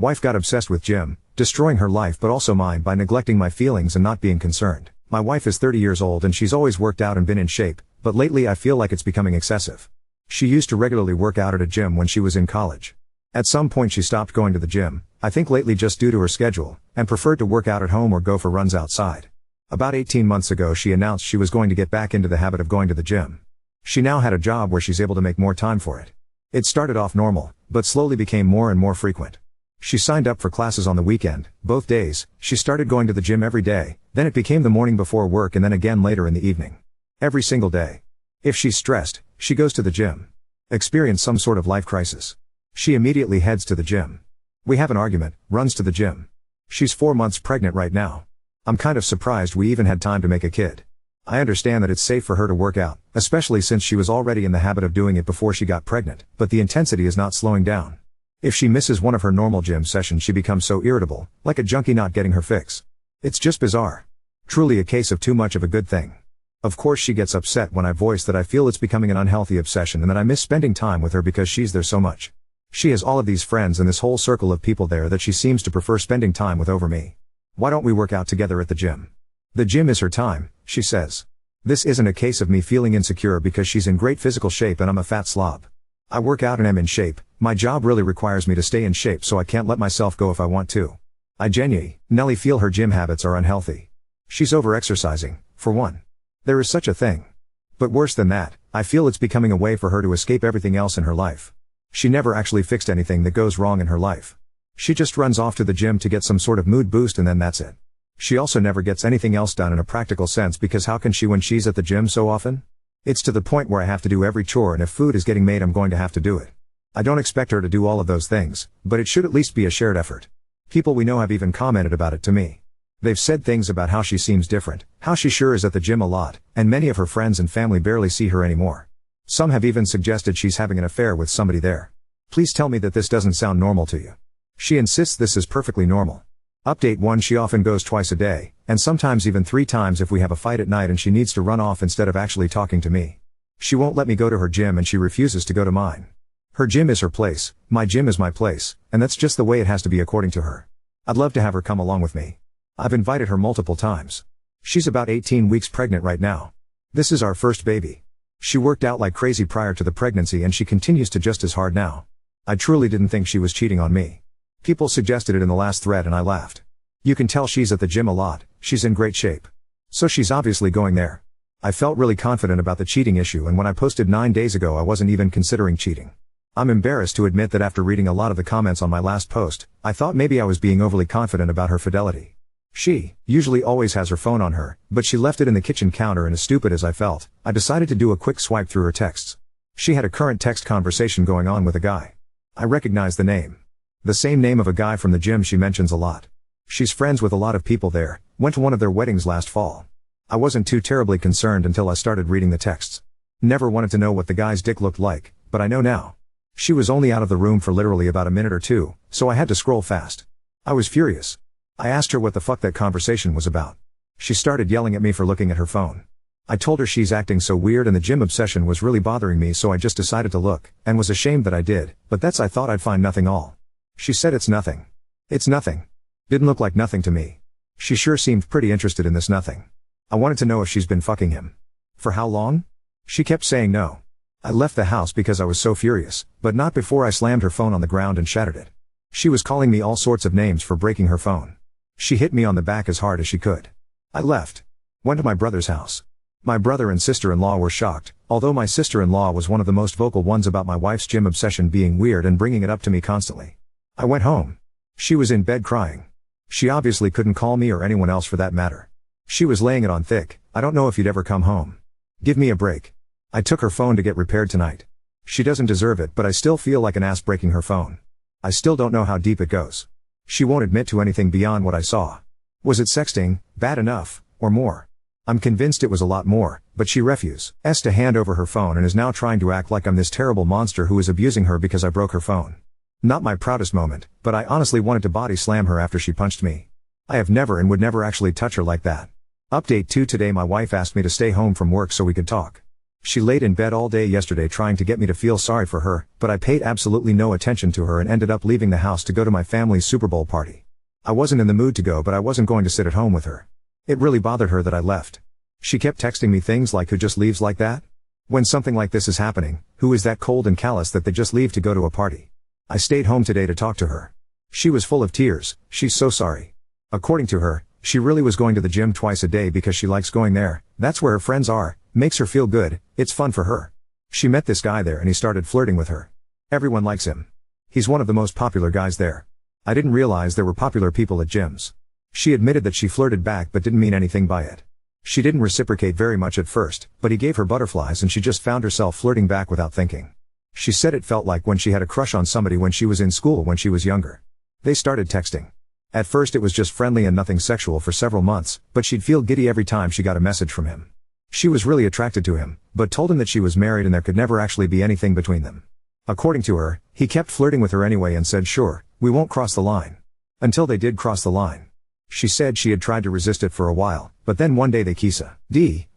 Wife got obsessed with gym, destroying her life but also mine by neglecting my feelings and not being concerned. My wife is 30 years old and she's always worked out and been in shape, but lately I feel like it's becoming excessive. She used to regularly work out at a gym when she was in college. At some point she stopped going to the gym, I think lately just due to her schedule, and preferred to work out at home or go for runs outside. About 18 months ago she announced she was going to get back into the habit of going to the gym. She now had a job where she's able to make more time for it. It started off normal, but slowly became more and more frequent. She signed up for classes on the weekend, both days. She started going to the gym every day, then it became the morning before work and then again later in the evening. Every single day. If she's stressed, she goes to the gym. Experience some sort of life crisis. She immediately heads to the gym. We have an argument, runs to the gym. She's 4 months pregnant right now. I'm kind of surprised we even had time to make a kid. I understand that it's safe for her to work out, especially since she was already in the habit of doing it before she got pregnant, but the intensity is not slowing down. If she misses one of her normal gym sessions she becomes so irritable, like a junkie not getting her fix. It's just bizarre. Truly a case of too much of a good thing. Of course she gets upset when I voice that I feel it's becoming an unhealthy obsession and that I miss spending time with her because she's there so much. She has all of these friends and this whole circle of people there that she seems to prefer spending time with over me. Why don't we work out together at the gym? The gym is her time, she says. This isn't a case of me feeling insecure because she's in great physical shape and I'm a fat slob. I work out and am in shape, my job really requires me to stay in shape so I can't let myself go if I want to. I genuinely feel her gym habits are unhealthy. She's over-exercising, for one. There is such a thing. But worse than that, I feel it's becoming a way for her to escape everything else in her life. She never actually fixed anything that goes wrong in her life. She just runs off to the gym to get some sort of mood boost and then that's it. She also never gets anything else done in a practical sense because how can she when she's at the gym so often? It's to the point where I have to do every chore and if food is getting made I'm going to have to do it. I don't expect her to do all of those things, but it should at least be a shared effort. People we know have even commented about it to me. They've said things about how she seems different, how she sure is at the gym a lot, and many of her friends and family barely see her anymore. Some have even suggested she's having an affair with somebody there. Please tell me that this doesn't sound normal to you. She insists this is perfectly normal. Update 1: She often goes twice a day, and sometimes even 3 times if we have a fight at night and she needs to run off instead of actually talking to me. She won't let me go to her gym and she refuses to go to mine. Her gym is her place, my gym is my place, and that's just the way it has to be according to her. I'd love to have her come along with me. I've invited her multiple times. She's about 18 weeks pregnant right now. This is our first baby. She worked out like crazy prior to the pregnancy and she continues to just as hard now. I truly didn't think she was cheating on me. People suggested it in the last thread and I laughed. You can tell she's at the gym a lot, she's in great shape. So she's obviously going there. I felt really confident about the cheating issue and when I posted 9 days ago I wasn't even considering cheating. I'm embarrassed to admit that after reading a lot of the comments on my last post, I thought maybe I was being overly confident about her fidelity. She usually always has her phone on her, but she left it in the kitchen counter and as stupid as I felt, I decided to do a quick swipe through her texts. She had a current text conversation going on with a guy. I recognized the name. The same name of a guy from the gym she mentions a lot. She's friends with a lot of people there, went to one of their weddings last fall. I wasn't too terribly concerned until I started reading the texts. Never wanted to know what the guy's dick looked like, but I know now. She was only out of the room for literally about a minute or two, so I had to scroll fast. I was furious. I asked her what the fuck that conversation was about. She started yelling at me for looking at her phone. I told her she's acting so weird and the gym obsession was really bothering me so I just decided to look, and was ashamed that I did, but I thought I'd find nothing all. She said it's nothing. It's nothing. Didn't look like nothing to me. She sure seemed pretty interested in this nothing. I wanted to know if she's been fucking him. For how long? She kept saying no. I left the house because I was so furious, but not before I slammed her phone on the ground and shattered it. She was calling me all sorts of names for breaking her phone. She hit me on the back as hard as she could. I left. Went to my brother's house. My brother and sister-in-law were shocked, although my sister-in-law was one of the most vocal ones about my wife's gym obsession being weird and bringing it up to me constantly. I went home. She was in bed crying. She obviously couldn't call me or anyone else for that matter. She was laying it on thick. I don't know if you'd ever come home. Give me a break. I took her phone to get repaired tonight. She doesn't deserve it, but I still feel like an ass breaking her phone. I still don't know how deep it goes. She won't admit to anything beyond what I saw. Was it sexting, bad enough, or more? I'm convinced it was a lot more, but she refuses to hand over her phone and is now trying to act like I'm this terrible monster who is abusing her because I broke her phone. Not my proudest moment, but I honestly wanted to body slam her after she punched me. I have never and would never actually touch her like that. Update 2: Today my wife asked me to stay home from work so we could talk. She laid in bed all day yesterday trying to get me to feel sorry for her, but I paid absolutely no attention to her and ended up leaving the house to go to my family's Super Bowl party. I wasn't in the mood to go, but I wasn't going to sit at home with her. It really bothered her that I left. She kept texting me things like, "Who just leaves like that? When something like this is happening, who is that cold and callous that they just leave to go to a party?" I stayed home today to talk to her. She was full of tears. She's so sorry. According to her, she really was going to the gym twice a day because she likes going there, that's where her friends are, makes her feel good, it's fun for her. She met this guy there and he started flirting with her. Everyone likes him. He's one of the most popular guys there. I didn't realize there were popular people at gyms. She admitted that she flirted back but didn't mean anything by it. She didn't reciprocate very much at first, but he gave her butterflies and she just found herself flirting back without thinking. She said it felt like when she had a crush on somebody when she was in school when she was younger. They started texting. At first it was just friendly and nothing sexual for several months, but she'd feel giddy every time she got a message from him. She was really attracted to him, but told him that she was married and there could never actually be anything between them. According to her, he kept flirting with her anyway and said, "Sure, we won't cross the line." Until they did cross the line. She said she had tried to resist it for a while, but then one day they kissa.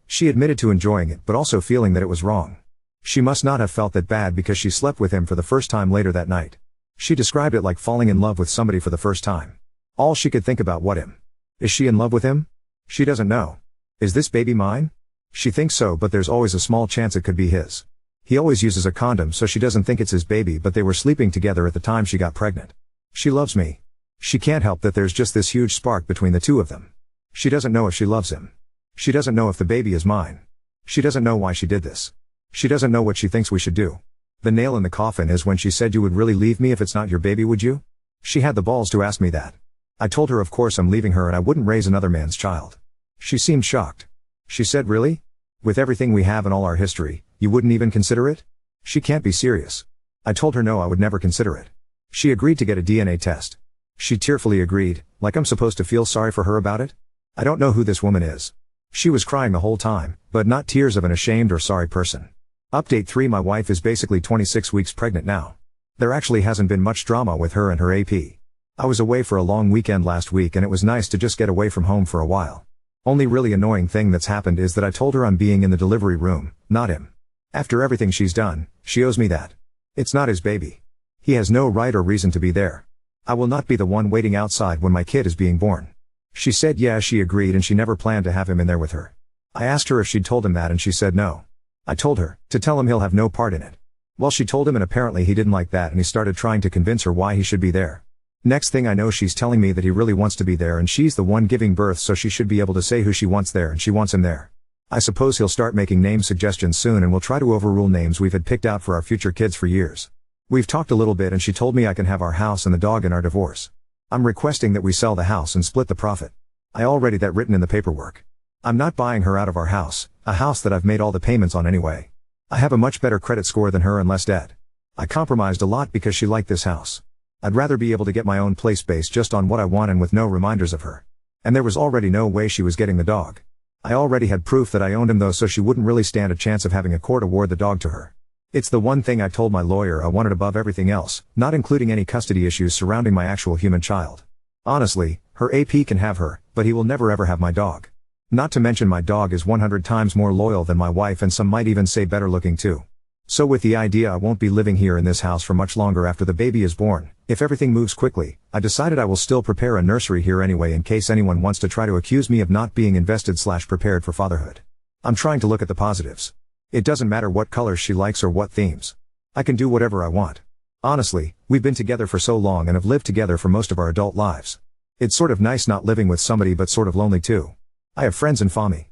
She admitted to enjoying it but also feeling that it was wrong. She must not have felt that bad because she slept with him for the first time later that night. She described it like falling in love with somebody for the first time. All she could think about what him. Is she in love with him? She doesn't know. Is this baby mine? She thinks so, but there's always a small chance it could be his. He always uses a condom, so she doesn't think it's his baby, but they were sleeping together at the time she got pregnant. She loves me. She can't help that there's just this huge spark between the two of them. She doesn't know if she loves him. She doesn't know if the baby is mine. She doesn't know why she did this. She doesn't know what she thinks we should do. The nail in the coffin is when she said, "You would really leave me if it's not your baby, would you?" She had the balls to ask me that. I told her of course I'm leaving her and I wouldn't raise another man's child. She seemed shocked. She said, "Really? With everything we have and all our history, you wouldn't even consider it?" She can't be serious. I told her no, I would never consider it. She agreed to get a DNA test. She tearfully agreed, like I'm supposed to feel sorry for her about it? I don't know who this woman is. She was crying the whole time, but not tears of an ashamed or sorry person. Update 3: My wife is basically 26 weeks pregnant now. There actually hasn't been much drama with her and her AP. I was away for a long weekend last week and it was nice to just get away from home for a while. Only really annoying thing that's happened is that I told her I'm being in the delivery room, not him. After everything she's done, she owes me that. It's not his baby. He has no right or reason to be there. I will not be the one waiting outside when my kid is being born. She said yeah, she agreed and she never planned to have him in there with her. I asked her if she'd told him that and she said no. I told her to tell him he'll have no part in it. Well, she told him and apparently he didn't like that and he started trying to convince her why he should be there. Next thing I know she's telling me that he really wants to be there and she's the one giving birth, so she should be able to say who she wants there and she wants him there. I suppose he'll start making name suggestions soon and we'll try to overrule names we've had picked out for our future kids for years. We've talked a little bit and she told me I can have our house and the dog in our divorce. I'm requesting that we sell the house and split the profit. I already that written in the paperwork. I'm not buying her out of our house, a house that I've made all the payments on anyway. I have a much better credit score than her and less debt. I compromised a lot because she liked this house. I'd rather be able to get my own place based just on what I want and with no reminders of her. And there was already no way she was getting the dog. I already had proof that I owned him though, so she wouldn't really stand a chance of having a court award the dog to her. It's the one thing I told my lawyer I wanted above everything else, not including any custody issues surrounding my actual human child. Honestly, her AP can have her, but he will never ever have my dog. Not to mention my dog is 100 times more loyal than my wife and some might even say better looking too. So with the idea I won't be living here in this house for much longer after the baby is born, if everything moves quickly, I decided I will still prepare a nursery here anyway in case anyone wants to try to accuse me of not being invested/prepared for fatherhood. I'm trying to look at the positives. It doesn't matter what colors she likes or what themes. I can do whatever I want. Honestly, we've been together for so long and have lived together for most of our adult lives. It's sort of nice not living with somebody but sort of lonely too. I have friends and family,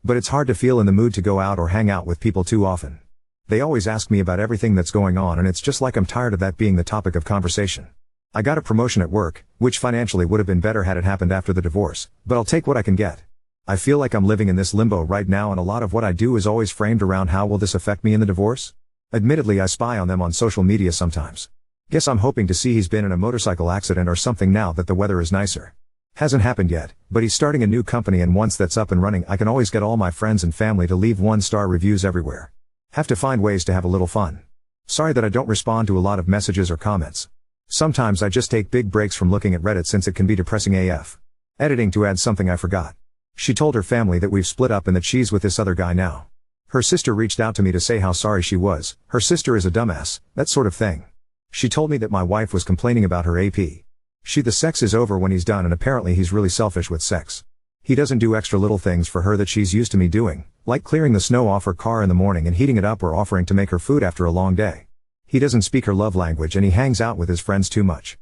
but it's hard to feel in the mood to go out or hang out with people too often. They always ask me about everything that's going on and it's just like I'm tired of that being the topic of conversation. I got a promotion at work, which financially would have been better had it happened after the divorce, but I'll take what I can get. I feel like I'm living in this limbo right now and a lot of what I do is always framed around how will this affect me in the divorce? Admittedly, I spy on them on social media sometimes. Guess I'm hoping to see he's been in a motorcycle accident or something now that the weather is nicer. Hasn't happened yet, but he's starting a new company and once that's up and running I can always get all my friends and family to leave 1-star reviews everywhere. Have to find ways to have a little fun. Sorry that I don't respond to a lot of messages or comments. Sometimes I just take big breaks from looking at Reddit since it can be depressing AF. Editing to add something I forgot. She told her family that we've split up and that she's with this other guy now. Her sister reached out to me to say how sorry she was. Her sister is a dumbass, that sort of thing. She told me that my wife was complaining about her AP. The sex is over when he's done, and apparently he's really selfish with sex. He doesn't do extra little things for her that she's used to me doing, like clearing the snow off her car in the morning and heating it up, or offering to make her food after a long day. He doesn't speak her love language, and he hangs out with his friends too much.